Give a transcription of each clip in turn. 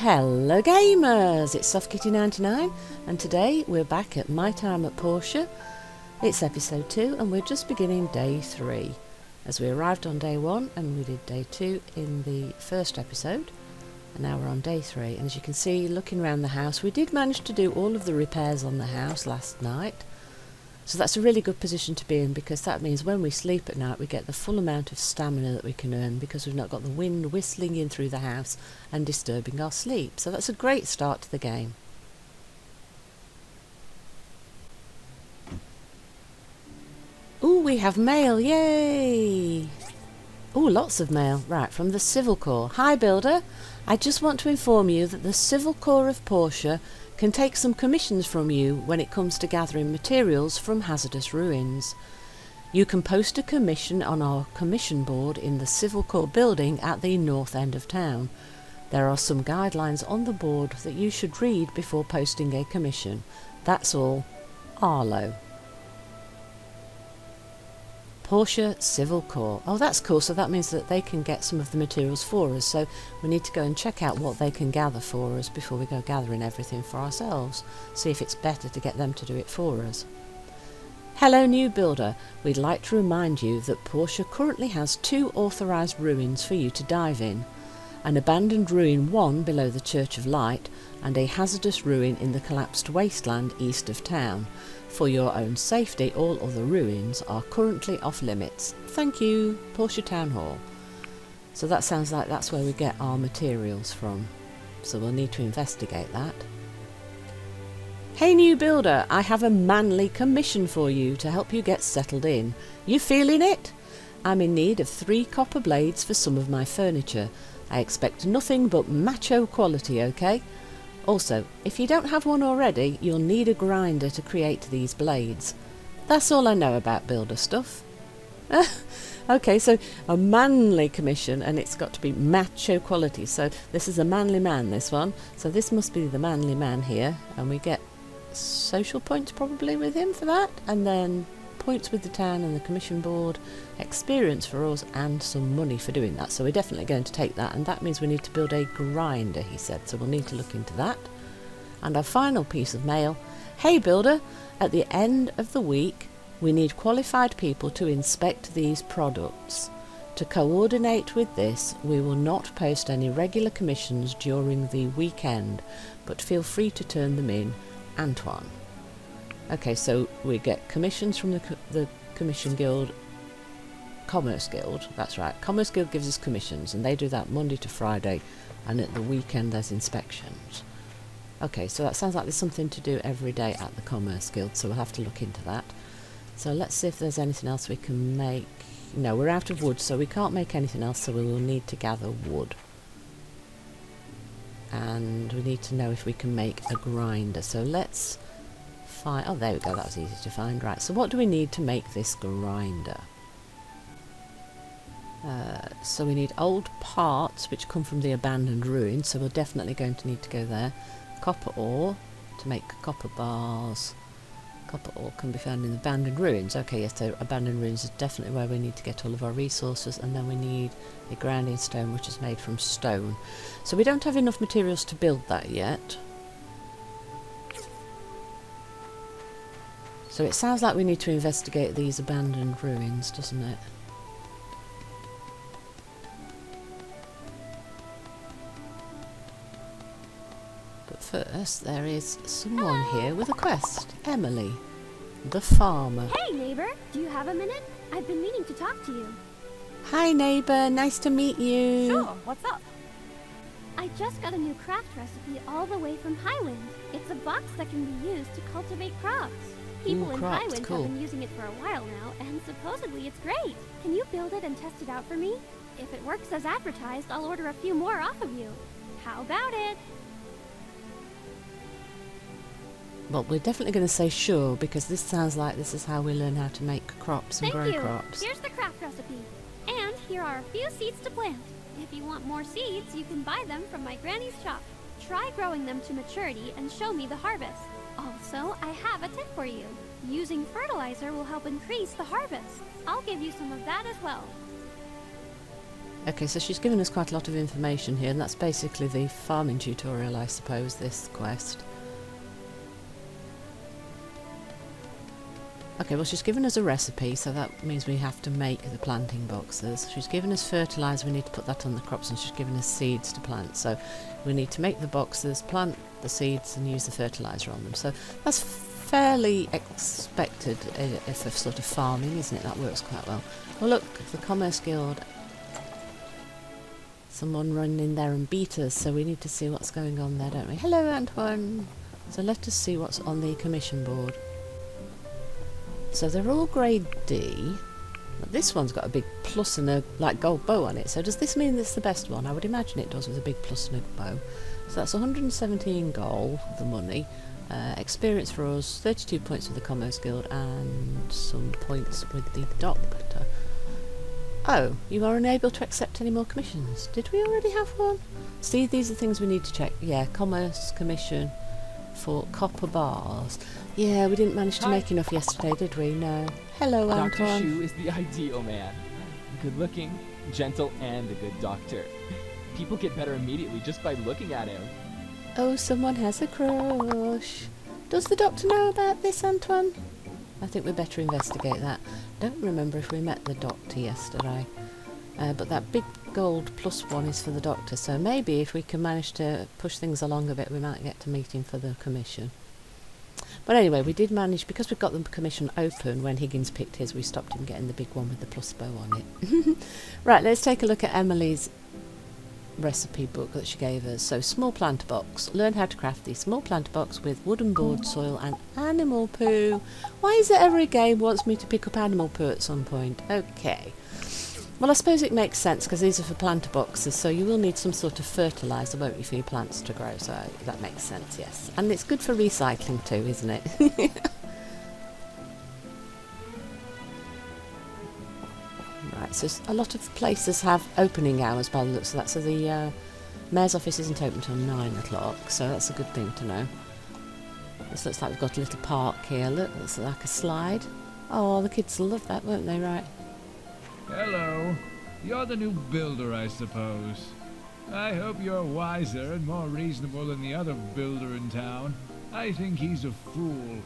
Hello gamers, it's SoftKitty99 and today we're back at My Time at Portia. It's episode 2 and we're just beginning day 3 as we arrived on day 1 and we did day 2 in the first episode, and now we're on day 3. And as you can see, looking around the house, we did manage to do all of the repairs on the house last night, so that's a really good position to be in, because that means when we sleep at night we get the full amount of stamina that we can earn, because we've not got the wind whistling in through the house and disturbing our sleep. So that's a great start to the game. Ooh, we have mail, yay! Ooh, lots of mail. Right, from the Civil Corps. Hi Builder, I just want to inform you that the Civil Corps of Portia can take some commissions from you when it comes to gathering materials from hazardous ruins. You can post a commission on our commission board in the Civil Corps building at the north end of town. There are some guidelines on the board that you should read before posting a commission. That's all. Arlo. Portia Civil Corps. Oh, that's cool. So that means that they can get some of the materials for us. So we need to go and check out what they can gather for us before we go gathering everything for ourselves. See if it's better to get them to do it for us. Hello new builder. We'd like to remind you that Portia currently has 2 authorised ruins for you to dive in. An abandoned ruin 1 below the Church of Light and a hazardous ruin in the collapsed wasteland east of town. For your own safety, all other ruins are currently off limits. Thank you, Portia Town Hall. So that sounds like that's where we get our materials from. So we'll need to investigate that. Hey new builder, I have a manly commission for you to help you get settled in. You feeling it? I'm in need of 3 copper blades for some of my furniture. I expect nothing but macho quality, okay? Also, if you don't have one already, you'll need a grinder to create these blades. That's all I know about builder stuff. Okay, so a manly commission, and it's got to be macho quality. So this is a manly man, this one. So this must be the manly man here, and we get social points probably with him for that, and then points with the town and the commission board, experience for us, and some money for doing that. So we're definitely going to take that, and that means we need to build a grinder, he said, so we'll need to look into that. And our final piece of mail. Hey builder, at the end of the week we need qualified people to inspect these products. To coordinate with this, we will not post any regular commissions during the weekend, but feel free to turn them in. Antoine. Okay, so we get commissions from the Commission Guild, Commerce Guild, that's right. Commerce Guild gives us commissions, and they do that Monday to Friday, and at the weekend there's inspections. Okay, so that sounds like there's something to do every day at the Commerce Guild, so we'll have to look into that. So let's see if there's anything else we can make. No, we're out of wood, so we can't make anything else, so we will need to gather wood. And we need to know if we can make a grinder, so let's find... oh, there we go, that was easy to find. Right, so what do we need to make this grinder? So we need old parts which come from the abandoned ruin, so we're definitely going to need to go there. Copper ore to make copper bars. Copper ore can be found in abandoned ruins. Okay, yes, so abandoned ruins is definitely where we need to get all of our resources, and then we need a grinding stone which is made from stone. So we don't have enough materials to build that yet. So it sounds like we need to investigate these abandoned ruins, doesn't it? But first, there is someone here with a quest. Emily, the farmer. Hey neighbor, do you have a minute? I've been meaning to talk to you. Hi neighbour, nice to meet you. Sure, what's up? I just got a new craft recipe all the way from Highwind. It's a box that can be used to cultivate crops. People in crops, Highwind cool. have been using it for a while now, and supposedly it's great. Can you build it and test it out for me? If it works as advertised, I'll order a few more off of you. How about it? Well, we're definitely going to say sure, because this sounds like this is how we learn how to make crops and grow crops. Here's the craft recipe. And here are a few seeds to plant. If you want more seeds, you can buy them from my granny's shop. Try growing them to maturity and show me the harvest. Also, I have a tip for you. Using fertilizer will help increase the harvest. I'll give you some of that as well. Okay, so she's given us quite a lot of information here, and that's basically the farming tutorial, I suppose, this quest. Okay, well she's given us a recipe, so that means we have to make the planting boxes. She's given us fertiliser, we need to put that on the crops, and she's given us seeds to plant. So we need to make the boxes, plant the seeds and use the fertiliser on them. So that's fairly expected if a sort of farming, isn't it? That works quite well. Well look, the Commerce Guild. Someone running in there and beat us, so we need to see what's going on there, don't we? Hello Antoine! So let us see what's on the commission board. So they're all grade D. This one's got a big plus and a like gold bow on it. So does this mean it's the best one? I would imagine it does, with a big plus and a bow. So that's 117 gold, the money. Experience for us, 32 points with the Commerce Guild, and some points with the Doctor. Oh, you are unable to accept any more commissions. Did we already have one? See, these are things we need to check. Yeah, Commerce Commission for copper bars. Yeah, we didn't manage to make enough yesterday, did we? No. Hello, Dr. Antoine. Shu is the ideal man. Good looking, gentle, and a good doctor. People get better immediately just by looking at him. Oh, someone has a crush. Does the Doctor know about this, Antoine? I think we'd better investigate that. Don't remember if we met the Doctor yesterday. But that big gold plus one is for the Doctor, so maybe if we can manage to push things along a bit, we might get to meet him for the commission. But anyway, we did manage, because we've got the commission open when Higgins picked his, we stopped him getting the big one with the plus bow on it. Right, let's take a look at Emily's recipe book that she gave us. So, small planter box. Learn how to craft the small planter box with wooden board, soil and animal poo. Why is it every game wants me to pick up animal poo at some point? Okay. Well, I suppose it makes sense because these are for planter boxes, so you will need some sort of fertiliser, won't you, for your plants to grow, so that makes sense, yes. And it's good for recycling too, isn't it? Right, so a lot of places have opening hours by the looks of that, so the Mayor's office isn't open till 9 o'clock, so that's a good thing to know. This looks like we've got a little park here, look, looks like a slide. Oh, the kids will love that, won't they, right? Hello. You're the new builder, I suppose. I hope you're wiser and more reasonable than the other builder in town. I think he's a fool.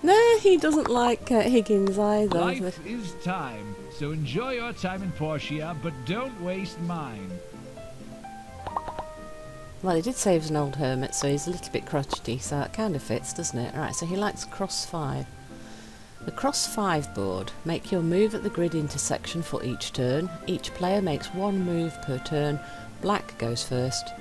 No, he doesn't like Higgins either. Life is time, so enjoy your time in Portia, but don't waste mine. Well, he did say he was an old hermit, so he's a little bit crotchety, so it kind of fits, doesn't it? Right, so he likes cross 5. The cross 5 board. Make your move at the grid intersection for each turn. Each player makes 1 move per turn. Black goes first.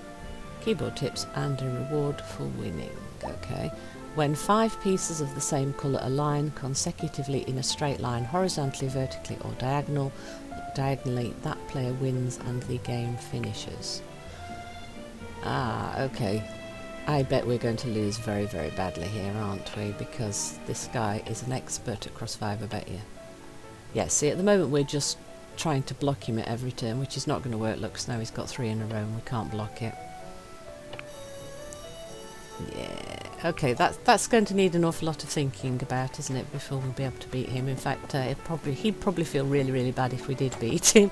Keyboard tips and a reward for winning. Okay. When 5 pieces of the same colour align consecutively in a straight line, horizontally, vertically or diagonally, that player wins and the game finishes. Ah, okay. I bet we're going to lose very, very badly here, aren't we? Because this guy is an expert at cross 5, I bet you. Yeah, see, at the moment we're just trying to block him at every turn, which is not going to work. Look, now he's got 3 in a row and we can't block it. Yeah, okay, that's going to need an awful lot of thinking about, isn't it, before we'll be able to beat him. In fact, he'd probably feel really, really bad if we did beat him.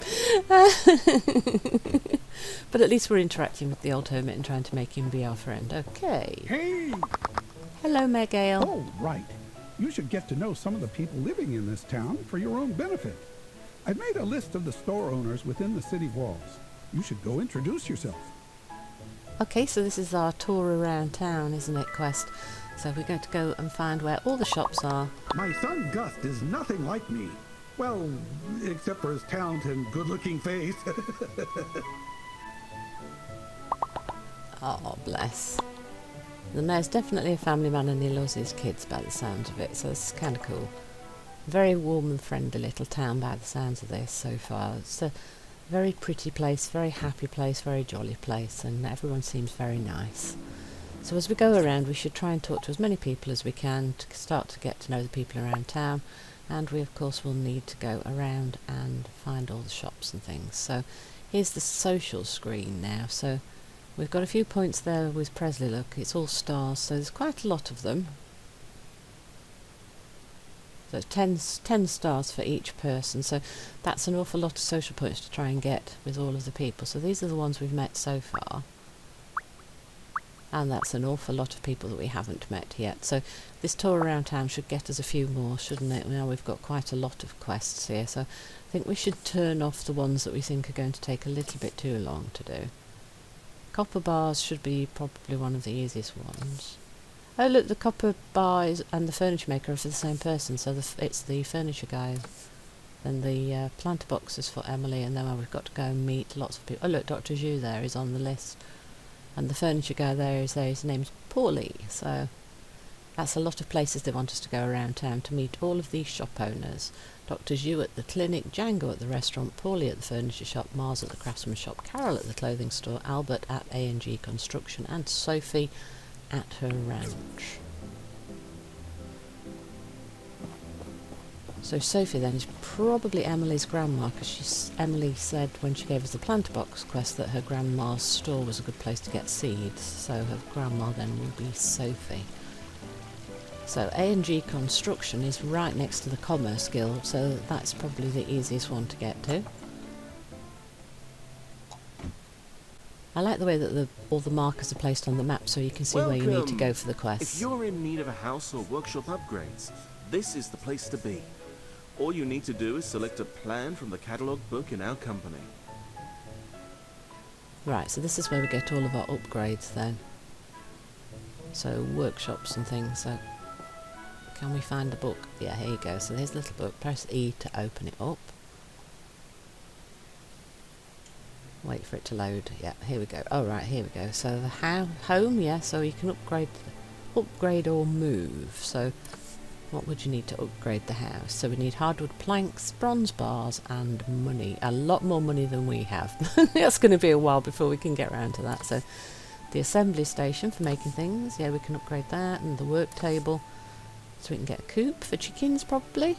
But at least we're interacting with the old hermit and trying to make him be our friend. Okay. Hey! Hello, Megale. Oh, right. You should get to know some of the people living in this town for your own benefit. I've made a list of the store owners within the city walls. You should go introduce yourself. Okay, so this is our tour around town, isn't it, quest? So we're going to go and find where all the shops are. My son Gust is nothing like me. Well, except for his talent and good-looking face. Oh, bless. The mayor's definitely a family man and he loves his kids by the sounds of it, so this is kind of cool. Very warm and friendly little town by the sounds of this so far. It's a very pretty place, very happy place, very jolly place, and everyone seems very nice. So as we go around, we should try and talk to as many people as we can to start to get to know the people around town, and we of course will need to go around and find all the shops and things. So here's the social screen now. So we've got a few points there with Presley, look, it's all stars, so there's quite a lot of them. So 10 stars for each person. So that's an awful lot of social points to try and get with all of the people. So these are the ones we've met so far. And that's an awful lot of people that we haven't met yet. So this tour around town should get us a few more, shouldn't it? Now we've got quite a lot of quests here. So I think we should turn off the ones that we think are going to take a little bit too long to do. Copper bars should be probably one of the easiest ones. Oh look, the copper bar and the furniture maker are for the same person, so it's the furniture guy. Then the planter boxes for Emily, and then we've got to go and meet lots of people. Oh look, Dr. Zhu there is on the list. And the furniture guy there, his name's Paulie, so that's a lot of places they want us to go around town to meet all of these shop owners. Dr. Zhu at the clinic, Django at the restaurant, Paulie at the furniture shop, Mars at the craftsman shop, Carol at the clothing store, Albert at A&G Construction, and Sophie at her ranch. So Sophie then is probably Emily's grandma, because Emily said when she gave us the planter box quest that her grandma's store was a good place to get seeds, so her grandma then will be Sophie. So A&G Construction is right next to the Commerce Guild, so that's probably the easiest one to get to. I like the way that all the markers are placed on the map so you can see where you need to go for the quests. If you're in need of a house or workshop upgrades, this is the place to be. All you need to do is select a plan from the catalogue book in our company. Right, so this is where we get all of our upgrades then. So workshops and things, so can we find the book? Yeah, here you go. So there's a little book. Press E to open it up. Wait for it to load. Yeah, here we go. Oh right, here we go. So the home, yeah, so you can upgrade or move. So what would you need to upgrade the house? So we need hardwood planks, bronze bars and money. A lot more money than we have. That's going to be a while before we can get around to that. So the assembly station for making things. Yeah, we can upgrade that, and the work table. So we can get a coop for chickens probably.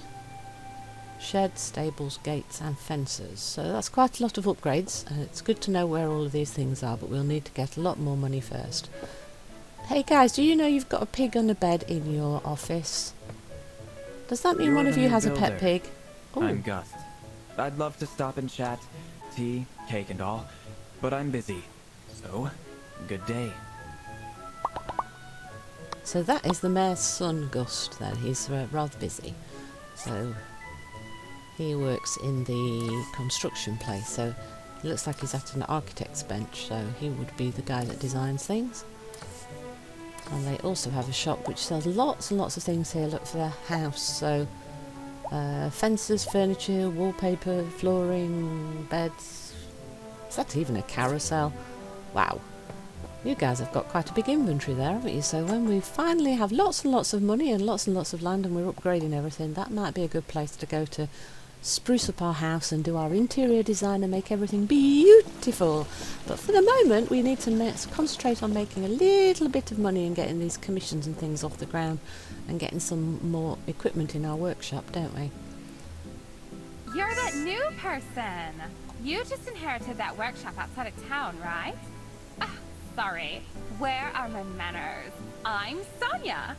Sheds, stables, gates and fences. So that's quite a lot of upgrades. It's good to know where all of these things are, but we'll need to get a lot more money first. Hey guys, do you know you've got a pig on a bed in your office? Does that mean one of you has a pet pig? Ooh. I'm Gus. I'd love to stop and chat, tea, cake and all, but I'm busy. So, good day. So that is the mayor's son, Gust, then. He's rather busy. So he works in the construction place, so it looks like he's at an architect's bench, so he would be the guy that designs things. And they also have a shop which sells lots and lots of things here, look, for their house. So fences, furniture, wallpaper, flooring, beds. Is that even a carousel? Wow. You guys have got quite a big inventory there, haven't you? So when we finally have lots and lots of money and lots of land and we're upgrading everything, that might be a good place to go to spruce up our house and do our interior design and make everything beautiful. But for the moment we need to concentrate on making a little bit of money and getting these commissions and things off the ground and getting some more equipment in our workshop, don't we? You're that new person. You just inherited that workshop outside of town, right? Ah, sorry. Where are my manners? I'm Sonia.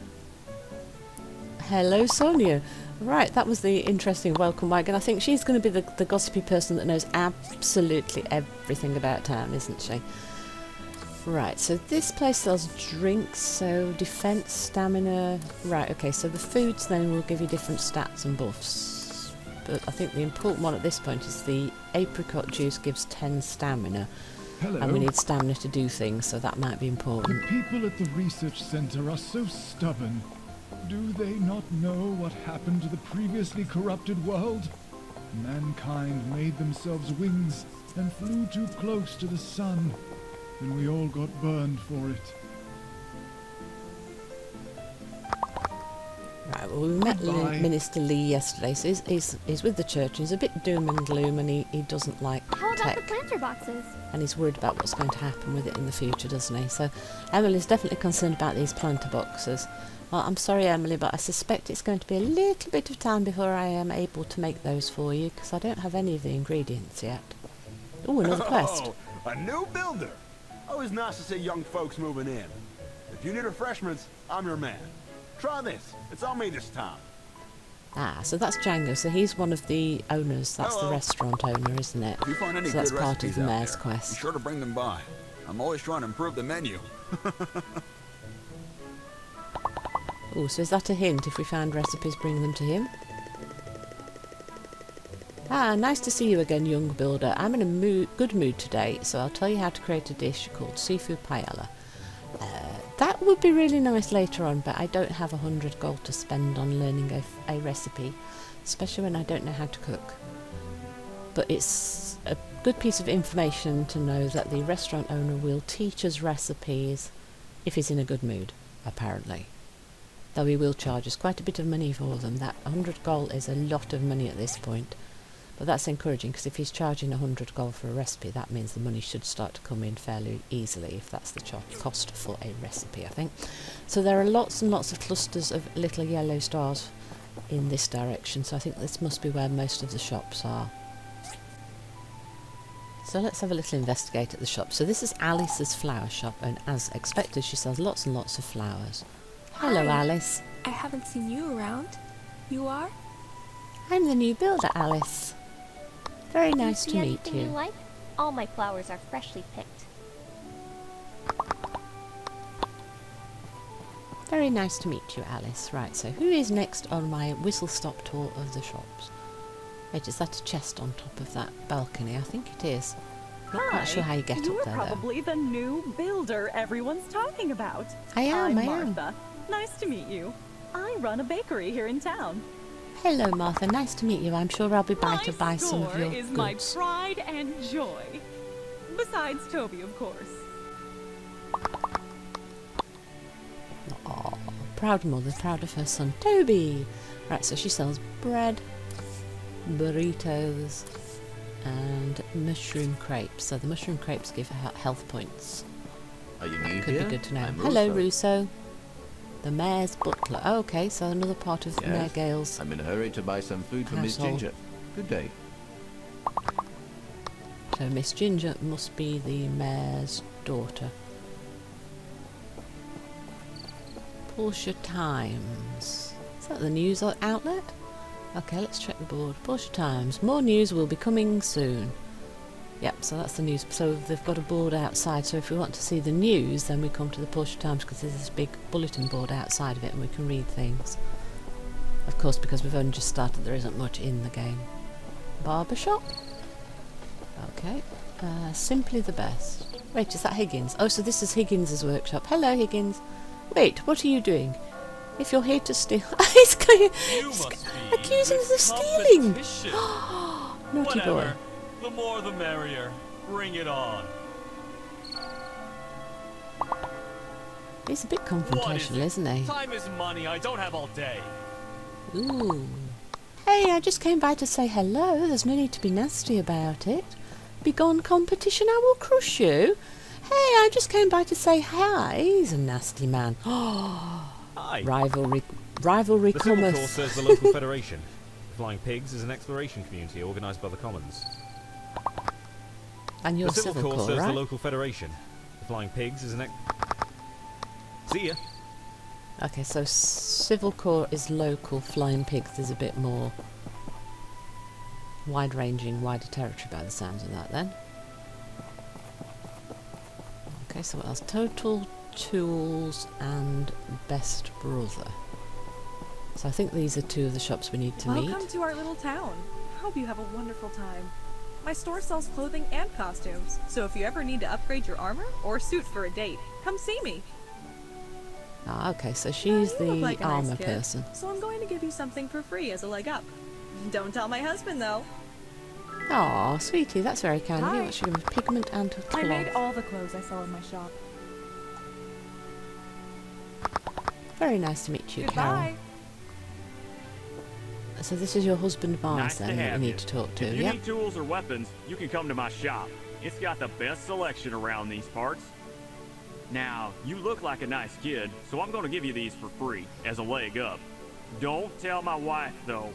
Hello, Sonia. Right, that was the interesting welcome wagon. I think she's going to be the gossipy person that knows absolutely everything about town, isn't she? Right, so this place sells drinks, so defense, stamina. Right, okay, so the foods then will give you different stats and buffs. But I think the important one at this point is the apricot juice gives 10 stamina. Hello. And we need stamina to do things, so that might be The important. people at the research center are so stubborn. Do they not know what happened to the previously corrupted world? Mankind made themselves wings and flew too close to the sun, and we all got burned for it. Right, well, we met Goodbye. Minister Lee yesterday, so he's with the church. He's a bit doom and gloom, and he doesn't like How about the tech, planter boxes? and he's worried about what's going to happen with it in the future, doesn't he? So Emily's definitely concerned about these planter boxes. Well, I'm sorry, Emily, but I suspect it's going to be a little bit of time before I am able to make those for you, because I don't have any of the ingredients yet. Oh, another quest. Oh, a new builder. Always nice to see young folks moving in. If you need refreshments, I'm your man. Try this. It's on me this time. Ah, so that's Django. So he's one of the owners. That's the restaurant owner, isn't it? If you find any So that's good part of recipes the out mayor's there, quest. be sure to bring them by. I'm always trying to improve the menu. Oh, so is that a hint? If we found recipes, bring them to him? Ah, nice to see you again, young builder. I'm in a good mood today, so I'll tell you how to create a dish called seafood paella. That would be really nice later on, but I don't have 100 gold to spend on learning a recipe, especially when I don't know how to cook. But it's a good piece of information to know that the restaurant owner will teach us recipes if he's in a good mood, apparently. Though he will charge us quite a bit of money for them. That 100 gold is a lot of money at this point. But that's encouraging, because if he's charging 100 gold for a recipe, that means the money should start to come in fairly easily, if that's the cost for a recipe, I think. So there are lots and lots of clusters of little yellow stars in this direction, so I think this must be where most of the shops are. So let's have a little investigate at the shop. So this is Alice's flower shop, and as expected, she sells lots and lots of flowers. Hello, Hi. Alice. I haven't seen you around. You are? I'm the new builder, Alice. Very nice to See meet anything you. you like? All my flowers are freshly picked. Very nice to meet you, Alice. Right, so who is next on my whistle-stop tour of the shops? Wait, is that a chest on top of that balcony? I think it is. Not quite sure how you get You up are there, though. probably the new builder everyone's talking about. I am. I'm Martha. Nice to meet you. I run a bakery here in town. Hello, Martha. Nice to meet you. I'm sure I'll be by to buy some of your is goods. my pride and joy. Besides Toby, of course. Aw, proud mother, proud of her son, Toby. Right, so she sells bread, burritos, and mushroom crepes. So the mushroom crepes give her health points. Are you new Could here? be good to know. I'm Hello, Russo. Russo. The mayor's butler. Oh, okay, so another part of Mayor Yes, Gale's. I'm in a hurry to buy some food for Miss household. Ginger. Good day. So Miss Ginger must be the mayor's daughter. Portia Times. Is that the news outlet? Okay, let's check the board. Portia Times. More news will be coming soon. Yep, so that's the news. So they've got a board outside, so if we want to see the news, then we come to the Portia Times, because there's this big bulletin board outside of it and we can read things. Of course, because we've only just started, there isn't much in the game. Barbershop? Okay. Simply the best. Wait, is that Higgins? Oh, so this is Higgins's workshop. Hello, Higgins. Wait, what are you doing? If you're here to steal... He's going... accusing us of stealing! Naughty boy. The more the merrier. Bring it on. He's a bit confrontational, isn't he? Time is money. I don't have all day. Ooh. Hey, I just came by to say hello. There's no need to be nasty about it. Begone competition, I will crush you. Hey, I just came by to say hi. He's a nasty man. Hi. Rivalry The Civil cometh. Corps serves the local federation. Flying Pigs is an exploration community organised by the Commons. And you're The Civil Civil Corps Corps, serves right? the local federation. The Flying Pigs is an See ya. Okay, so Civil Corps is local. Flying Pigs is a bit more wide-ranging, wider territory by the sounds of that, then. Okay, so what else? Total Tools and Best Brother. So I think these are two of the shops we need to meet. Welcome to our little town. Hope you have a wonderful time. My store sells clothing and costumes, so if you ever need to upgrade your armor or suit for a date, come see me. Ah, okay, so she's You look the like a nice armor kid, person. So I'm going to give you something for free as a leg up. Don't tell my husband, though. Aw, sweetie, that's very kind of you. Hi. What's she giving me? Pigment and a I made cloth. all the clothes I sell in my shop. Very nice to meet you, Carol. Goodbye. So this is your husband, Mars, Nice to then, that we have need you. to talk to, If you yeah? need tools or weapons, you can come to my shop. It's got the best selection around these parts. Now, you look like a nice kid, so I'm going to give you these for free, as a leg up. Don't tell my wife, though.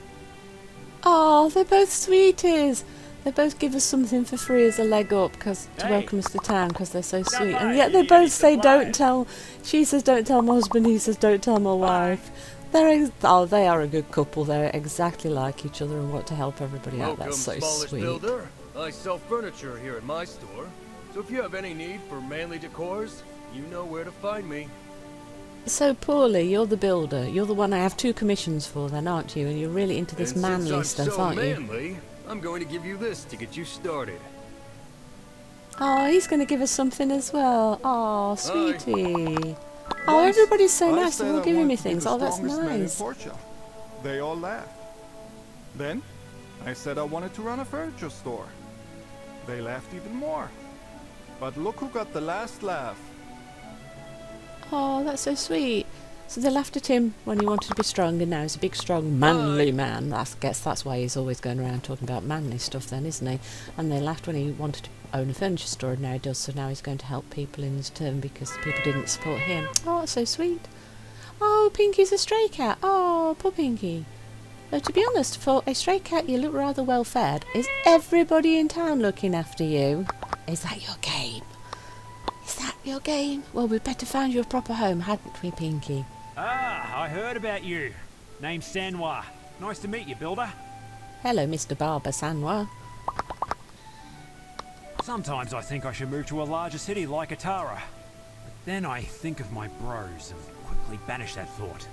Oh, they're both sweeties. They both give us something for free as a leg up to Hey. welcome us to town because they're so Stop sweet. by And if yet you they need any both say supplies. don't tell. She says don't tell my husband. He says don't tell my wife. They are a good couple. They're exactly like each other and want to help everybody out. That's so smallish sweet. builder. I sell furniture here at my store. So if you have any need for manly decors, you know where to find me. So, Paulie, you're the builder. You're the one I have 2 commissions for then, aren't you? And you're really into this And manly since stuff, I'm so aren't you? manly, I'm going to give you this to get you started. Oh, he's going to give us something as well. Oh, sweetie. Oh, Once, everybody's so I nice. said They're all I giving me wanted to be things. the Oh, that's strongest man in nice. Portia. They all laughed. Then, I said I wanted to run a furniture store. They laughed even more. But look who got the last laugh. Oh, that's so sweet. So they laughed at him when he wanted to be strong, and now he's a big, strong, manly man. I guess that's why he's always going around talking about manly stuff then, isn't he? And they laughed when he wanted to own a furniture store, and now he does, so now he's going to help people in his turn because people didn't support him. Oh, that's so sweet. Oh, Pinky's a stray cat. Oh, poor Pinky. Though, to be honest, for a stray cat, you look rather well fed. Is everybody in town looking after you? Is that your game? Is that your game? Well, we'd better find you a proper home, hadn't we, Pinky? Ah, I heard about you. Name's Sanwa. Nice to meet you, builder. Hello, Mr. Barber Sanwa. Sometimes I think I should move to a larger city like Atara. But then I think of my bros and quickly banish that thought.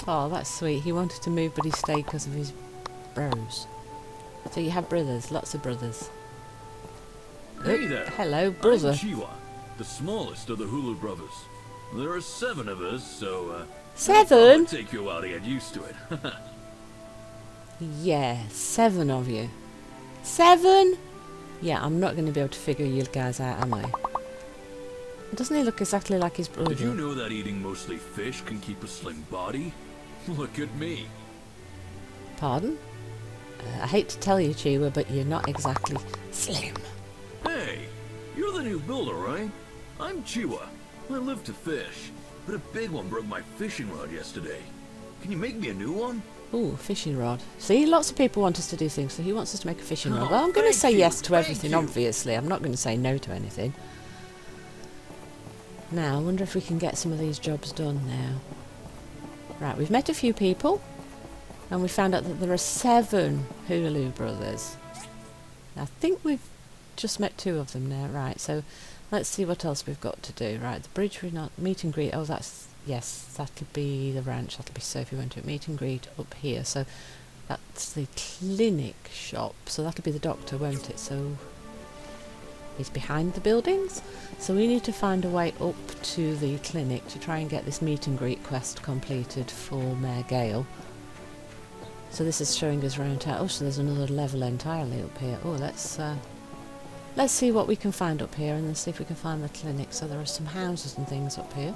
Oh, that's sweet. He wanted to move, but he stayed because of his bros. So you have brothers, lots of brothers. Hey there. Hello, brother. I'm Chiwa, the smallest of the Hulu brothers. There are 7 of us, so 7? it'll take you a while to get used to it. Yeah, 7 of you. 7? Yeah, I'm not going to be able to figure you guys out, am I? Doesn't he look exactly like his brother? Did you know that eating mostly fish can keep a slim body? Look at me. Pardon? I hate to tell you, Chiwa, but you're not exactly slim. Hey, you're the new builder, right? I'm Chiwa. I live to fish, but a big one broke my fishing rod yesterday. Can you make me a new one? Ooh, fishing rod. See, lots of people want us to do things, so he wants us to make a fishing rod. Oh, Well, I'm going to thank say you, yes to thank everything, you. obviously. I'm not going to say no to anything. Now, I wonder if we can get some of these jobs done now. Right, we've met a few people, and we found out that there are 7 Hulu brothers. I think we've just met 2 of them now. Right, so let's see what else we've got to do. Right, the bridge, we're not meet and greet. Oh, that's, yes, that'll be the ranch. That'll be Sophie went to a meet and greet up here. So that's the clinic shop. So that'll be the doctor, won't it? So he's behind the buildings. So we need to find a way up to the clinic to try and get this meet and greet quest completed for Mayor Gale. So this is showing us around town. Oh, so there's another level entirely up here. Oh, let's see what we can find up here and then see if we can find the clinic. So there are some houses and things up here.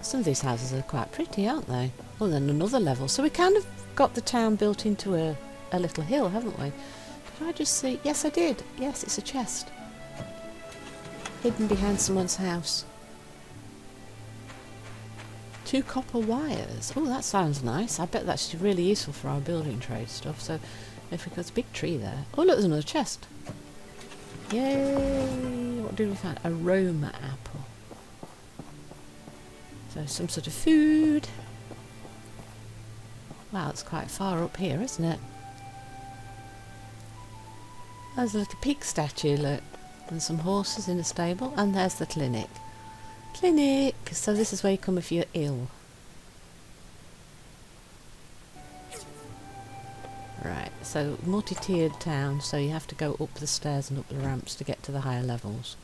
Some of these houses are quite pretty, aren't they? Oh, then another level. So we kind of got the town built into a little hill, haven't we? Did I just see? Yes, I did. Yes, it's a chest. Hidden behind someone's house. 2 copper wires. Oh, that sounds nice. I bet that's really useful for our building trade stuff. So, if we got a big tree there. Oh, look, there's another chest. Yay! What did we find? Aroma apple. So, some sort of food. Wow, it's quite far up here, isn't it? There's a little pig statue, look. And some horses in a stable. And there's the clinic. Clinic! So this is where you come if you're ill. Right, so multi-tiered town, so you have to go up the stairs and up the ramps to get to the higher levels.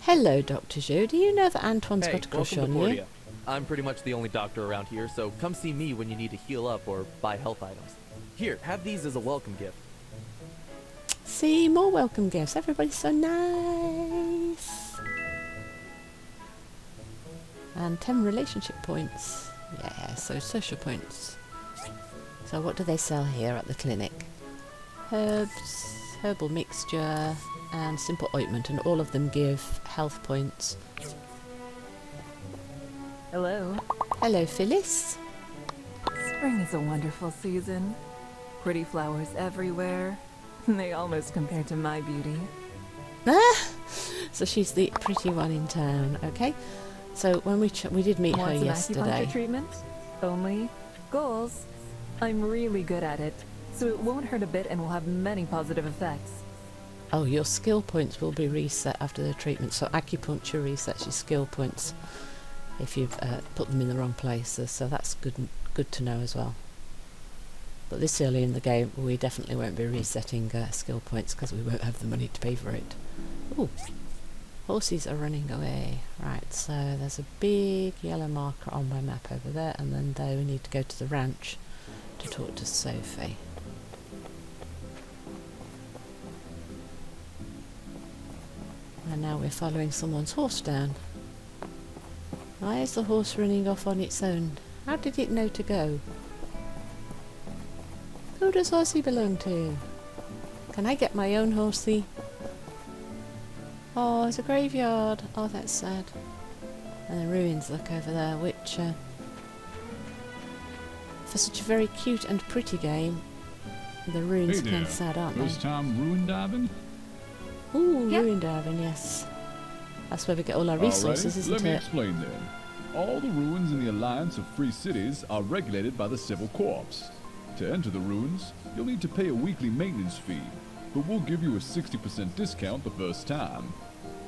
Hello, Dr. Zhu. Do you know that Antoine's got a crush on you? Portia. I'm pretty much the only doctor around here, so come see me when you need to heal up or buy health items. Here, have these as a welcome gift. See, more welcome gifts. Everybody's so nice. And 10 relationship points. Yeah, so social points. So what do they sell here at the clinic? Herbs, herbal mixture, and simple ointment, and all of them give health points. Hello. Hello, Phyllis. Spring is a wonderful season. Pretty flowers everywhere. They almost compare to my beauty. Ah! So she's the pretty one in town, okay? So when we did meet her Want some yesterday. acupuncture treatment? Only goals. I'm really good at it, so it won't hurt a bit and will have many positive effects. Oh, your skill points will be reset after the treatment. So acupuncture resets your skill points if you've put them in the wrong places. So that's good to know as well. But this early in the game, we definitely won't be resetting skill points because we won't have the money to pay for it. Ooh, horses are running away. Right, so there's a big yellow marker on my map over there, and then there we need to go to the ranch to talk to Sophie. And now we're following someone's horse down. Why is the horse running off on its own? How did it know to go? Who does Horsey belong to? Can I get my own horsey? Oh, it's a graveyard. Oh, that's sad. And the ruins look over there, which for such a very cute and pretty game, the ruins are kind of sad, aren't they? First time ruin diving? Ooh, ruin diving, yes. That's where we get all our resources, isn't Let me it? explain then. All the ruins in the Alliance of Free Cities are regulated by the Civil Corps. To enter the ruins, you'll need to pay a weekly maintenance fee, but we'll give you a 60% discount the first time.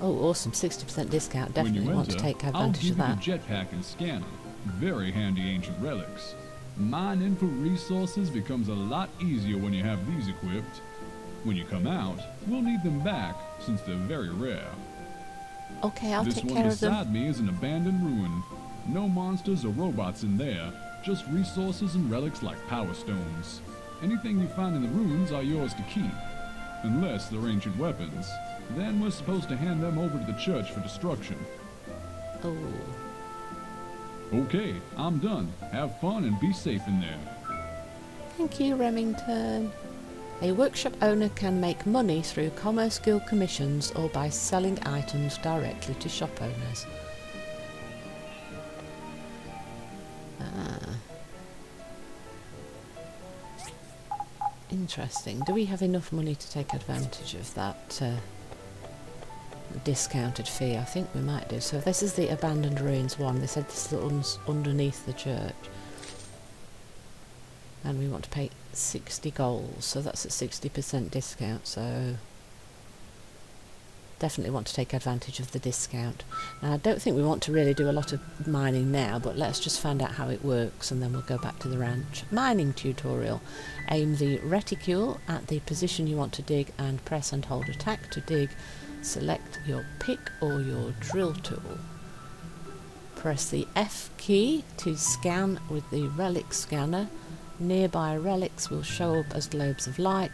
Oh, awesome. 60% discount. When Definitely you want to enter, take I'll advantage give of that. you the jetpack and scanner. Very handy ancient relics. Mining for resources becomes a lot easier when you have these equipped. When you come out, we'll need them back, since they're very rare. Okay, I'll This take one care of them. beside me is an abandoned ruin. No monsters or robots in there, just resources and relics like power stones. Anything you find in the ruins are yours to keep. Unless they're ancient weapons. Then we're supposed to hand them over to the church for destruction. Oh. Okay, I'm done. Have fun and be safe in there. Thank you, Remington. A workshop owner can make money through Commerce Guild commissions or by selling items directly to shop owners. Ah. Interesting. Do we have enough money to take advantage of that discounted fee? I think we might do. So this is the Abandoned Ruins one. They said this is underneath the church. And we want to pay 60 gold, so that's a 60% discount, so definitely want to take advantage of the discount. Now I don't think we want to really do a lot of mining now, but let's just find out how it works and then we'll go back to the ranch. Mining tutorial. Aim the reticule at the position you want to dig and press and hold attack to dig. Select your pick or your drill tool. Press the F key to scan with the relic scanner. Nearby relics will show up as globes of light.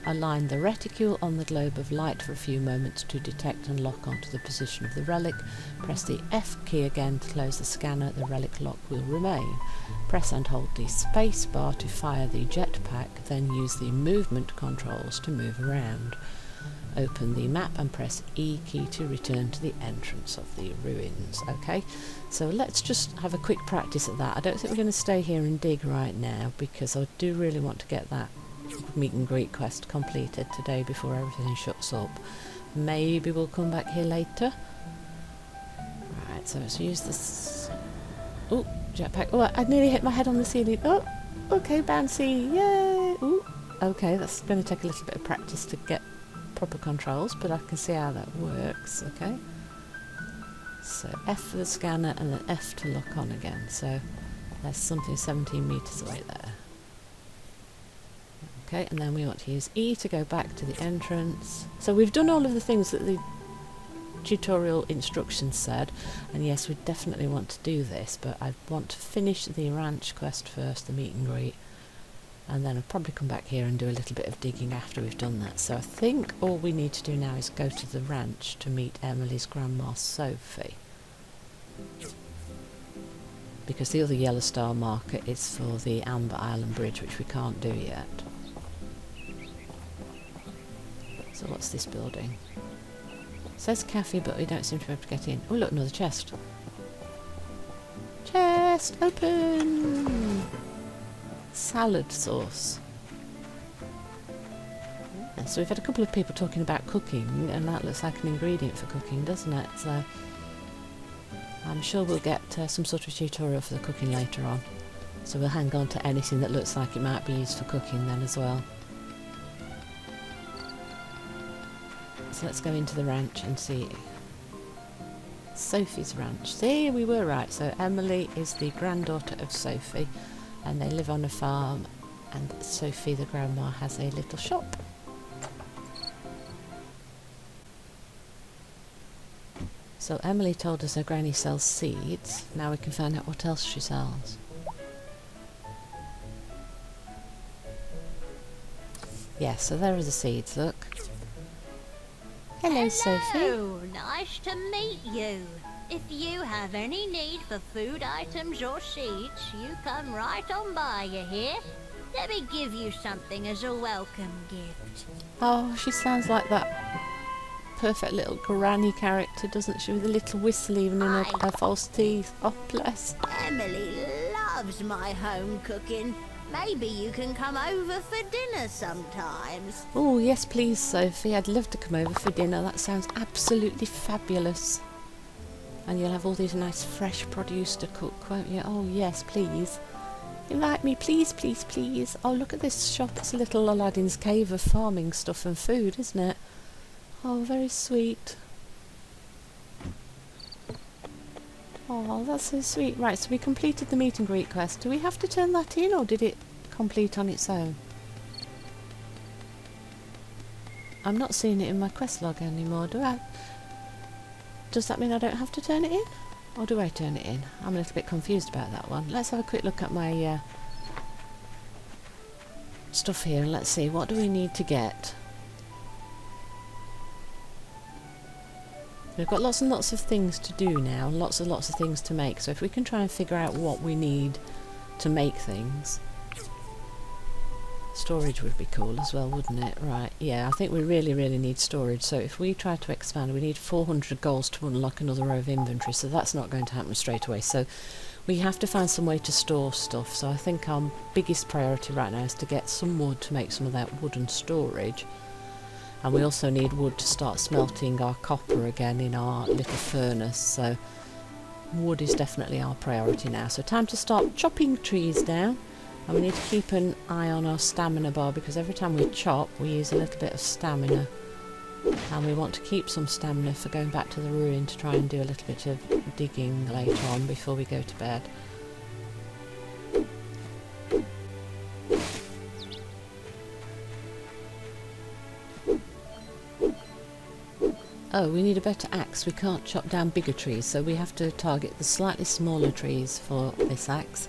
Align the reticule on the globe of light for a few moments to detect and lock onto the position of the relic. Press the F key again to close the scanner. The relic lock will remain. Press and hold the space bar to fire the jetpack, then use the movement controls to move around. Open the map and press E key to return to the entrance of the ruins. Okay, so let's just have a quick practice at that. I don't think we're going to stay here and dig right now because I do really want to get that meet and greet quest completed today before everything shuts up. Maybe we'll come back here later. Right, so let's use this. Oh, jetpack. Oh, I nearly hit my head on the ceiling. Oh, okay, bouncy. Yay. Ooh, okay, that's going to take a little bit of practice to get proper controls, but I can see how that works. Okay, so F for the scanner and then F to lock on again. So there's something 17 meters away there. Okay, and then we want to use E to go back to the entrance. So we've done all of the things that the tutorial instructions said, and yes, we definitely want to do this, but I want to finish the ranch quest first, the meet and greet, and then I'll probably come back here and do a little bit of digging after we've done that. So I think all we need to do now is go to the ranch to meet Emily's grandma Sophie, because the other yellow star marker is for the Amber Island Bridge, which we can't do yet. So what's this building? It says cafe, but we don't seem to be able to get in. Oh look, another chest. Chest open! Salad sauce. And so we've had a couple of people talking about cooking, and that looks like an ingredient for cooking, doesn't it? So I'm sure we'll get some sort of tutorial for the cooking later on. So we'll hang on to anything that looks like it might be used for cooking then as well. So let's go into the ranch and see. Sophie's ranch. See, we were right. So Emily is the granddaughter of Sophie and they live on a farm, and Sophie, the grandma, has a little shop. So Emily told us her granny sells seeds. Now we can find out what else she sells. Yes, so there are the seeds, look. Hello, Sophie. Hello, nice to meet you. If you have any need for food items or seeds, you come right on by, you hear? Let me give you something as a welcome gift. Oh, she sounds like that perfect little granny character, doesn't she? With a little whistle even in her false teeth. Oh, bless. Emily loves my home cooking. Maybe you can come over for dinner sometimes. Oh, yes, please, Sophie. I'd love to come over for dinner. That sounds absolutely fabulous. And you'll have all these nice fresh produce to cook, won't you? Oh, yes, please. Invite me, please, please, please. Oh, look at this shop. It's a little Aladdin's cave of farming stuff and food, isn't it? Oh, very sweet. Oh, that's so sweet. Right, so we completed the meet and greet quest. Do we have to turn that in, or did it complete on its own? I'm not seeing it in my quest log anymore, do I? Does that mean I don't have to turn it in? Or do I turn it in? I'm a little bit confused about that one. Let's have a quick look at my stuff here and let's see, what do we need to get? We've got lots and lots of things to do now, and lots of things to make, so if we can try and figure out what we need to make things. Storage would be cool as well, wouldn't it? Right, yeah, I think we really need storage, so if we try to expand, we need 400 goals to unlock another row of inventory, so that's not going to happen straight away, so we have to find some way to store stuff. So I think our biggest priority right now is to get some wood to make some of that wooden storage. And we also need wood to start smelting our copper again in our little furnace, so wood is definitely our priority now. So time to start chopping trees down, and we need to keep an eye on our stamina bar, because every time we chop we use a little bit of stamina, and we want to keep some stamina for going back to the ruin to try and do a little bit of digging later on before we go to bed. Oh, we need a better axe. We can't chop down bigger trees, so we have to target the slightly smaller trees for this axe.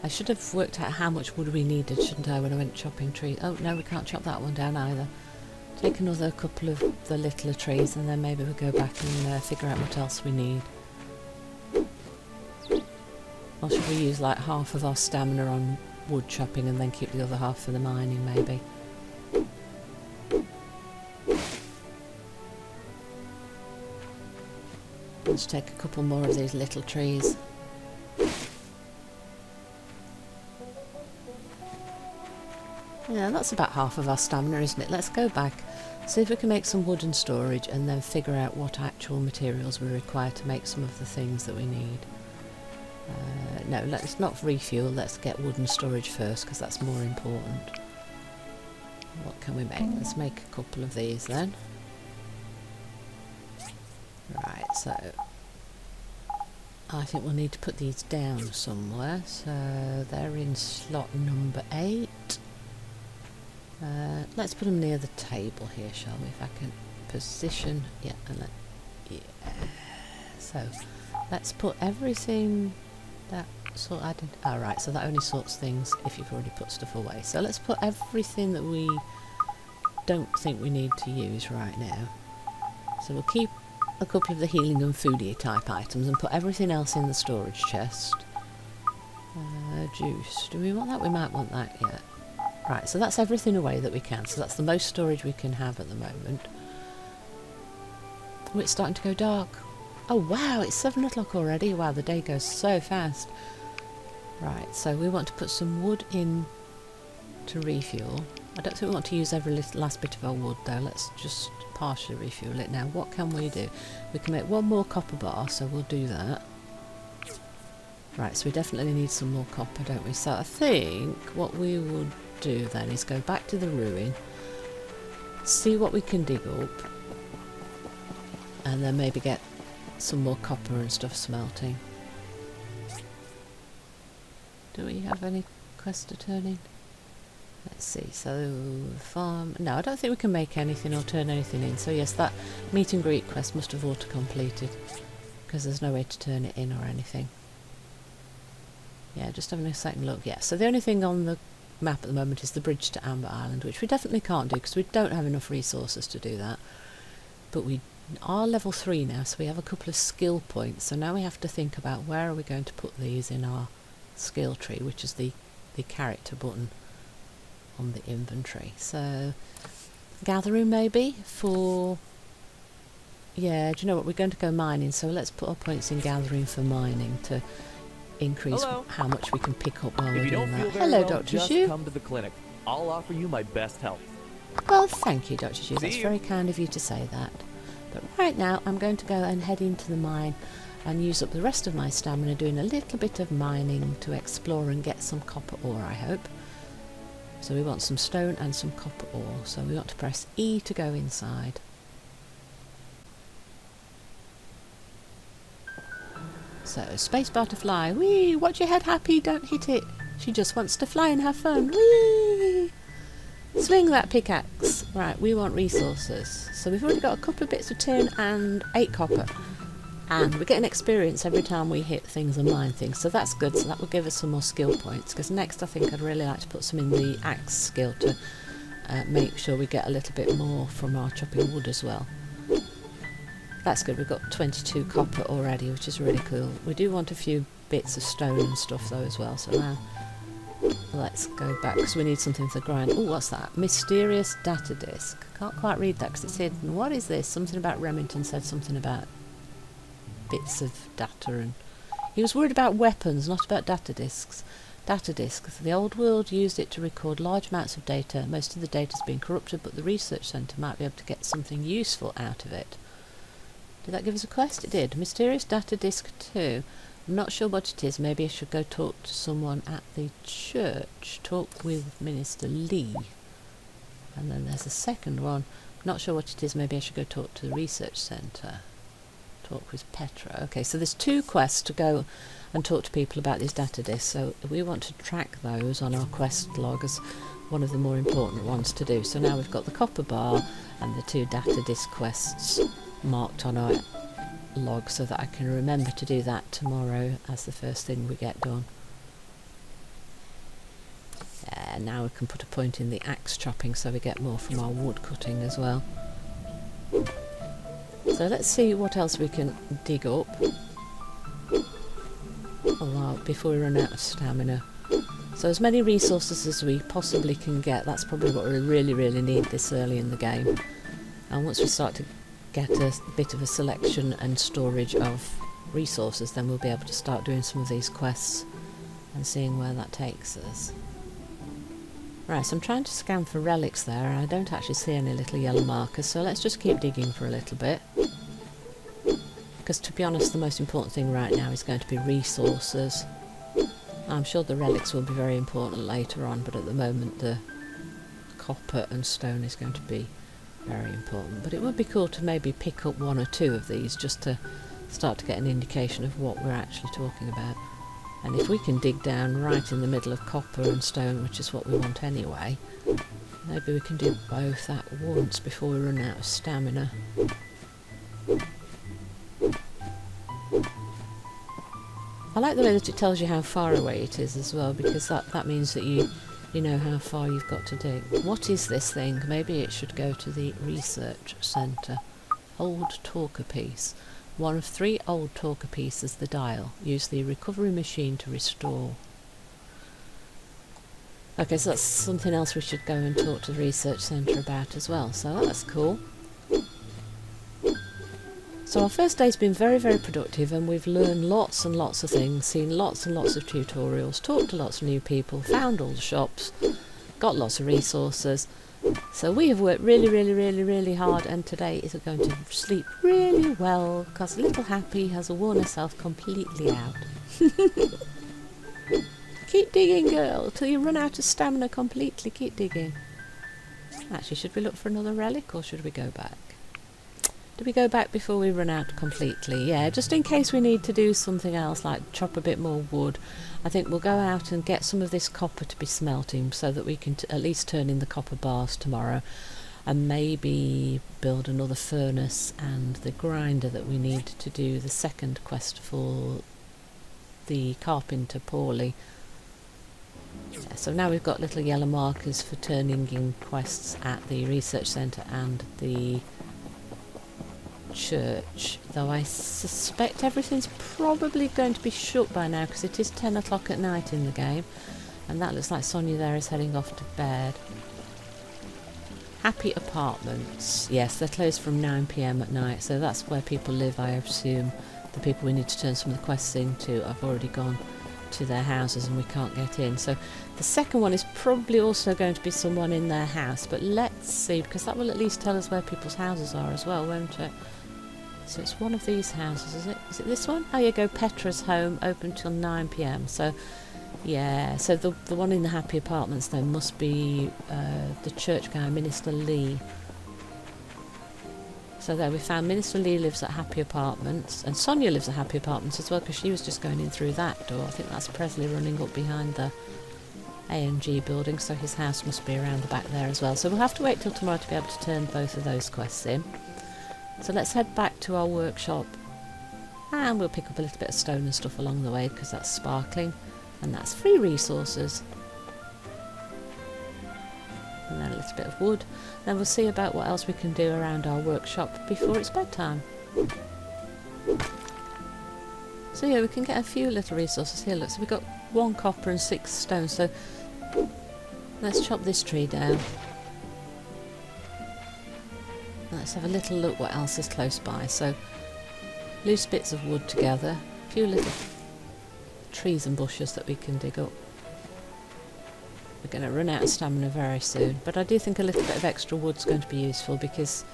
I should have worked out how much wood we needed, shouldn't I, when I went chopping trees? Oh, no, we can't chop that one down either. Take another couple of the littler trees and then maybe we'll go back and figure out what else we need. Or should we use like half of our stamina on wood chopping and then keep the other half for the mining, maybe? Let's take a couple more of these little trees. Yeah, that's about half of our stamina, isn't it? Let's go back, see if we can make some wooden storage and then figure out what actual materials we require to make some of the things that we need. No, let's not refuel, let's get wooden storage first because that's more important. What can we make? Let's make a couple of these then. Right, so I think we'll need to put these down somewhere, so they're in slot number 8. Let's put them near the table here, shall we? If I can position, yeah, and so let's put everything that sort. I did. All right, so that only sorts things if you've already put stuff away. So let's put everything that we don't think we need to use right now. So we'll keep a couple of the healing and foodie type items and put everything else in the storage chest. Juice. Do we want that? We might want that yet. Right, so that's everything away that we can. So that's the most storage we can have at the moment. Oh, it's starting to go dark. Oh wow, it's 7 o'clock already. Wow, the day goes so fast. Right, so we want to put some wood in to refuel. I don't think we want to use every last bit of our wood though. Let's just partially refuel it now. What can we do? We can make one more copper bar, so we'll do that. Right, so we definitely need some more copper, don't we? So I think what we will do then is go back to the ruin, see what we can dig up, and then maybe get some more copper and stuff smelting. Do we have any quests to turn in? Let's see, so farm... No, I don't think we can make anything or turn anything in. So yes, that meet and greet quest must have auto-completed, because there's no way to turn it in or anything. Yeah, just having a second look. Yeah, so the only thing on the map at the moment is the bridge to Amber Island, which we definitely can't do because we don't have enough resources to do that. But we are level 3 now, so we have a couple of skill points. So now we have to think about where are we going to put these in our skill tree, which is the character button on the inventory. So gathering maybe for... Yeah, do you know what? We're going to go mining, so let's put our points in gathering for mining to increase how much we can pick up while we're doing that. Hello, Dr. Xu. Come to the clinic. I'll offer you my best help. Well, thank you, Dr. Xu. That's very kind of you to say that. But right now, I'm going to go and head into the mine and use up the rest of my stamina doing a little bit of mining to explore and get some copper ore, I hope. So we want some stone and some copper ore. So we want to press E to go inside. So, spacebar to fly. Whee! Watch your head, Happy. Don't hit it. She just wants to fly and have fun. Whee! Swing that pickaxe. Right, we want resources. So we've already got a couple of bits of tin and 8 copper. And we're getting experience every time we hit things and mine things. So that's good. So that will give us some more skill points. Because next I think I'd really like to put some in the axe skill to make sure we get a little bit more from our chopping wood as well. That's good, we've got 22 copper already, which is really cool. We do want a few bits of stone and stuff though as well, so now let's go back, because we need something to grind. Oh, what's that? Mysterious data disk. Can't quite read that because it's hidden. What is this? Something about Remington said something about bits of data, and he was worried about weapons, not about data disks. Data disks. The old world used it to record large amounts of data. Most of the data's been corrupted, but the research centre might be able to get something useful out of it. Did that give us a quest? It did. Mysterious data disk 2. I'm not sure what it is. Maybe I should go talk to someone at the church. Talk with Minister Lee. And then there's a second one. Not sure what it is. Maybe I should go talk to the research centre. Talk with Petra. Okay, so there's 2 quests to go and talk to people about these data disks. So we want to track those on our quest log as one of the more important ones to do. So now we've got the copper bar and the 2 data disk quests marked on our log so that I can remember to do that tomorrow as the first thing we get done. Yeah, now we can put a point in the axe chopping so we get more from our wood cutting as well. So let's see what else we can dig up before we run out of stamina. So as many resources as we possibly can get, that's probably what we really need this early in the game. And once we start to get a bit of a selection and storage of resources, then we'll be able to start doing some of these quests and seeing where that takes us. Right, so I'm trying to scan for relics there, and I don't actually see any little yellow markers, so let's just keep digging for a little bit. Because to be honest, the most important thing right now is going to be resources. I'm sure the relics will be very important later on, but at the moment the copper and stone is going to be very important. But it would be cool to maybe pick up 1 or 2 of these just to start to get an indication of what we're actually talking about. And if we can dig down right in the middle of copper and stone, which is what we want anyway, maybe we can do both at once before we run out of stamina. I like the way that it tells you how far away it is as well, because that means that you know how far you've got to dig. What is this thing? Maybe it should go to the research centre. Old talker piece. 1 of 3 old talker pieces, the dial. Use the recovery machine to restore. Okay, so that's something else we should go and talk to the research centre about as well. So that's cool. So our first day's been very productive, and we've learned lots and lots of things, seen lots and lots of tutorials, talked to lots of new people, found all the shops, got lots of resources. So we have worked really, really, really, really hard, and today is going to sleep really well because little Happy has worn herself completely out. Keep digging, girl, till you run out of stamina completely. Keep digging. Actually, should we look for another relic or should we go back? Do we go back before we run out completely? Yeah, just in case we need to do something else, like chop a bit more wood. I think we'll go out and get some of this copper to be smelting so that we can at least turn in the copper bars tomorrow. And maybe build another furnace and the grinder that we need to do the second quest for the carpenter, Paulie. Yeah, so now we've got little yellow markers for turning in quests at the research centre and the church, though I suspect everything's probably going to be shut by now because it is 10 o'clock at night in the game, and that looks like Sonia there is heading off to bed. Happy Apartments, yes, they're closed from 9 PM at night, so that's where people live. I assume the people we need to turn some of the quests into have already gone to their houses and we can't get in. So the second one is probably also going to be someone in their house, but let's see, because that will at least tell us where people's houses are as well, won't it? So it's one of these houses, is it? Is it this one? Oh, you go, Petra's home, open till 9 PM. So, yeah, so the one in the Happy Apartments then must be the church guy, Minister Lee. So there we found Minister Lee lives at Happy Apartments, and Sonia lives at Happy Apartments as well, because she was just going in through that door. I think that's Presley running up behind the A&G building, so his house must be around the back there as well. So we'll have to wait till tomorrow to be able to turn both of those quests in. So let's head back to our workshop, and we'll pick up a little bit of stone and stuff along the way because that's sparkling and that's free resources. And then a little bit of wood. Then we'll see about what else we can do around our workshop before it's bedtime. So yeah, we can get a few little resources here. Look, so we've got 1 copper and 6 stone, so let's chop this tree down. Let's have a little look what else is close by. So, loose bits of wood together, a few little trees and bushes that we can dig up. We're going to run out of stamina very soon, but I do think a little bit of extra wood's going to be useful because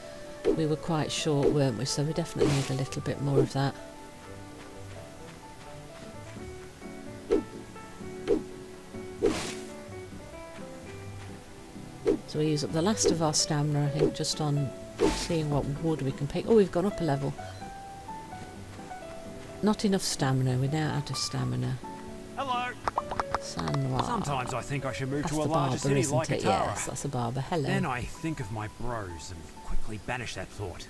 we were quite short, weren't we? So we definitely need a little bit more of that. So we use up the last of our stamina, I think, just on seeing what wood we can pick. Oh, we've gone up a level. Not enough stamina. We're now out of stamina. Hello. San Juan. Sometimes I think I should move That's to a the larger barber, city isn't like it? Atara. Yes, that's a barber. Hello. Then I think of my bros and quickly banish that thought.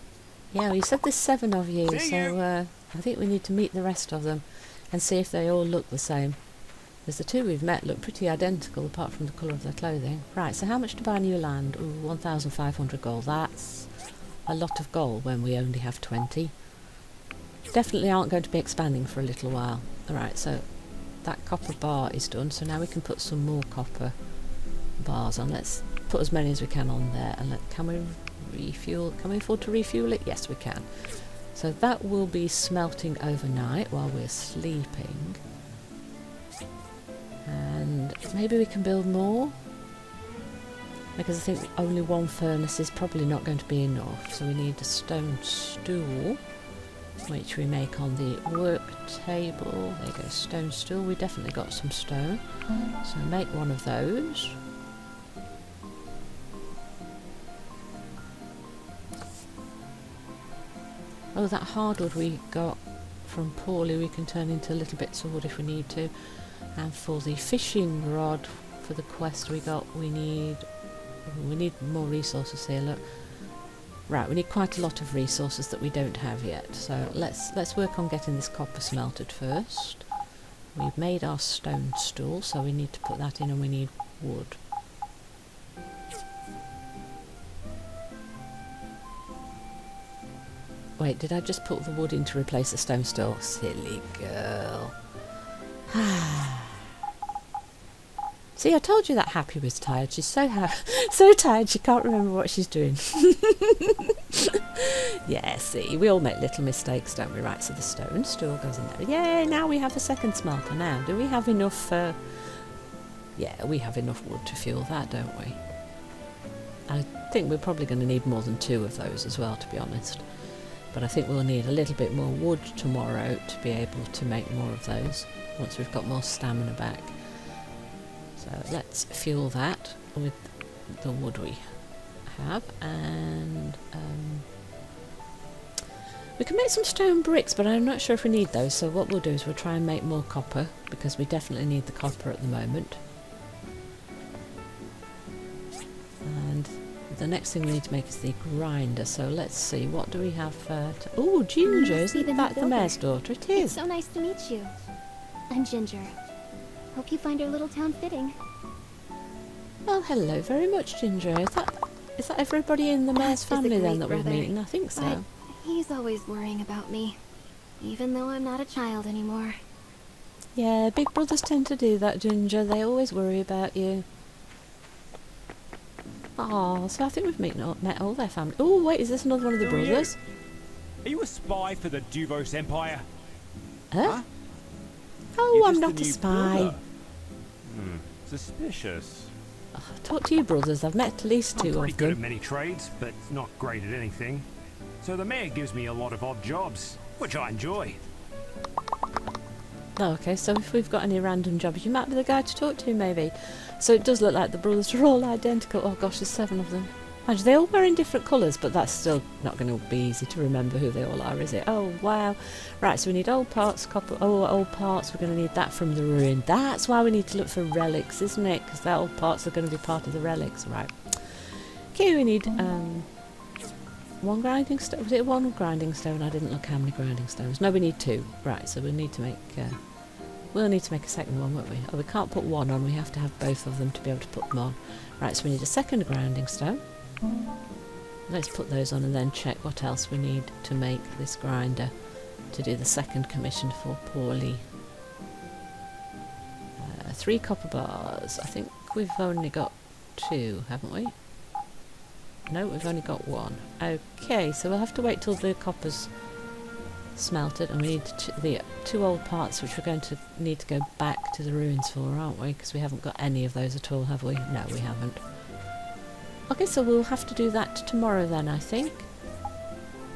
Yeah, well, you said there's 7 of you, See so I think we need to meet the rest of them and see if they all look the same. Because the 2 we've met look pretty identical apart from the colour of their clothing. Right, so how much to buy new land? Ooh, 1,500 gold. That's a lot of gold when we only have 20. Definitely aren't going to be expanding for a little while. Alright, so that copper bar is done, so now we can put some more copper bars on. Let's put as many as we can on there, and can we refuel? Can we afford to refuel it? Yes, we can. So that will be smelting overnight while we're sleeping. And maybe we can build more, because I think only 1 furnace is probably not going to be enough, so we need a stone stool, which we make on the work table. There you go, stone stool. We definitely got some stone, so make 1 of those. Oh, that hardwood we got from Paulie we can turn into little bits of wood if we need to. And for the fishing rod for the quest we need more resources here. Look, right, we need quite a lot of resources that we don't have yet. So let's work on getting this copper smelted first. We've made our stone stool, so we need to put that in, and we need wood. Wait, did I just put the wood in to replace the stone stool? Silly girl. See, I told you that Happy was tired. She's so tired she can't remember what she's doing. Yeah, see, we all make little mistakes, don't we? Right, so the stone stool goes in there. Yay, now we have a second smelter now. Do we have enough Yeah, we have enough wood to fuel that, don't we? I think we're probably going to need more than 2 of those as well, to be honest. But I think we'll need a little bit more wood tomorrow to be able to make more of those, once we've got more stamina back. So let's fuel that with the wood we have, and we can make some stone bricks, but I'm not sure if we need those, so what we'll do is we'll try and make more copper, because we definitely need the copper at the moment. And the next thing we need to make is the grinder, so let's see, what do we have oh, Ginger, isn't that the mayor's daughter? It is. It's so nice to meet you. I'm Ginger. Hope you find our little town fitting. Well, hello very much, Ginger. Is that everybody in the mayor's family then that we're meeting? I think so. But he's always worrying about me, even though I'm not a child anymore. Yeah, big brothers tend to do that, Ginger. They always worry about you. Oh, so I think we've met all their family. Oh, wait, is this another one of the Who are brothers? Are you a spy for the Duvos Empire? Huh? Oh, You're I'm just not the a new spy. builder. Suspicious. Talk to your brothers. I've met at least 2 I'm pretty of good them. at many trades, but not great at anything. So the mayor gives me a lot of odd jobs, which I enjoy. Oh, okay, so if we've got any random jobs, you might be the guy to talk to, maybe. So it does look like the brothers are all identical. Oh gosh, there's 7 of them. And they all wear in different colours, but that's still not going to be easy to remember who they all are, is it? Oh, wow. Right, so we need old parts, copper. Oh, old parts, we're going to need that from the ruin. That's why we need to look for relics, isn't it? Because the old parts are going to be part of the relics, right? Okay, we need 1 grinding stone. Was it 1 grinding stone? I didn't look how many grinding stones. No, we need 2. Right, so we need to make... we'll need to make a second one, won't we? Oh, we can't put 1 on. We have to have both of them to be able to put them on. Right, so we need a second grinding stone. Let's put those on and then check what else we need to make this grinder to do the second commission for Portia. 3 copper bars. I think we've only got 2, haven't we? No, we've only got 1. Okay, so we'll have to wait till the copper's smelted, and we need the 2 old parts, which we're going to need to go back to the ruins for, aren't we? Because we haven't got any of those at all, have we? No, we haven't. Okay, so we'll have to do that tomorrow then, I think.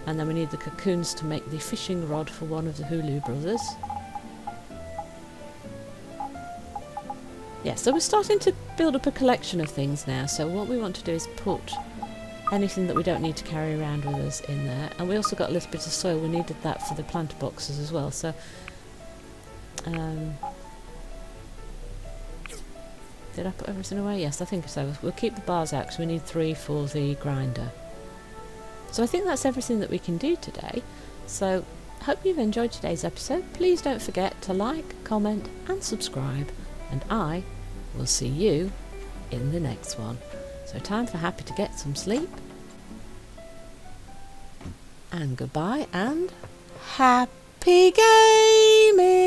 And then we need the cocoons to make the fishing rod for one of the Hulu brothers. Yeah, so we're starting to build up a collection of things now. So what we want to do is put anything that we don't need to carry around with us in there. And we also got a little bit of soil. We needed that for the planter boxes as well. So, did I put everything away? Yes, I think so. We'll keep the bars out because we need 3 for the grinder. So I think that's everything that we can do today. So, hope you've enjoyed today's episode. Please don't forget to like, comment and subscribe. And I will see you in the next one. So time for Happy to get some sleep. And goodbye and happy gaming!